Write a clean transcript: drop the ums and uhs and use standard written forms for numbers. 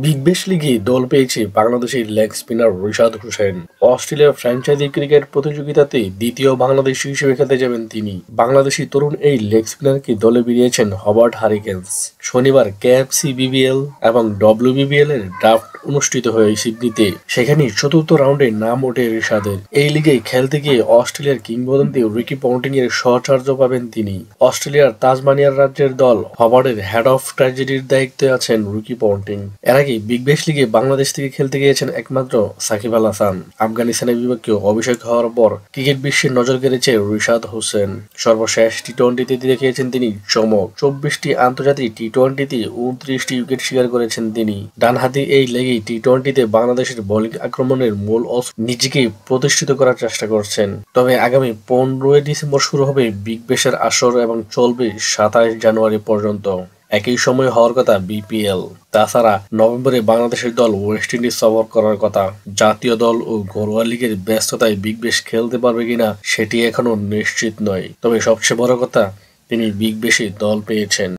Big Bash লিগে দল পেয়েছে বাংলাদেশের লেগ স্পিনার রিশাদ হোসেন। অস্ট্রেলিয়ার ফ্র্যাঞ্চাইজি ক্রিকেট প্রতিযোগিতাতে দ্বিতীয় বাংলাদেশি হিসেবে খেলতে যাবেন তিনি। বাংলাদেশি তরুণ এই লেগ স্পিনারকে দলে বেরিয়েছেন হবার্ট হারিকেন্স। শনিবার কেএফসি বিবিএল এবং ডব্লিউবিবিএল এর ড্রাফট অনুষ্ঠিত হয় সিডনিতে। সেখানে চতুর্থ রাউন্ডে নাম ওঠে রিশাদের। এই লিগে খেলতে গিয়ে অস্ট্রেলিয়ার কিংবদন্তি রিকি পন্টিং এর সহচর্য পাবেন তিনি। অস্ট্রেলিয়ার তাসমানিয়ার রাজ্যের দল হবার্টের হেড অফ ট্র্যাজেডির দায়িত্বে আছেন রিকি পন্টিং। এর আগে বিগ ব্যাশ লিগে বাংলাদেশ থেকে খেলতে গিয়েছেন একমাত্র সাকিব আল হাসান। আফগানিস্তানের বিপক্ষে অভিষেক হওয়ার পর ক্রিকেট বিশ্বের নজর কেড়েছে রিশাদ হোসেন। সর্বশেষ টি-20তে দেখিয়েছেন তিনি চমক। 24টি আন্তর্জাতিক টি-20তে 29টি উইকেট শিকার করেছেন তিনি। ডানহাতি এই লেগেই টি-20তে বাংলাদেশের বোলিং আক্রমণের মূল অস্ত্র নিজেকে প্রতিষ্ঠিত করার চেষ্টা করছেন। তবে আগামী 15 ডিসেম্বর শুরু হবে বিগ ব্যাশের আসর এবং চলবে 27 জানুয়ারি পর্যন্ত। একই সময় হওয়ার কথা বিপিএল। তাছাড়া নভেম্বরে বাংলাদেশের দল ওয়েস্ট ইন্ডিজ সফর করার কথা। জাতীয় দল ও ঘরোয়া লিগের ব্যস্ততায় বিগ ব্যাশ খেলতে পারবে কিনা সেটি এখনো নিশ্চিত নয়। তবে সবচেয়ে বড় কথা, তিনি বিগ ব্যাশে দল পেয়েছেন।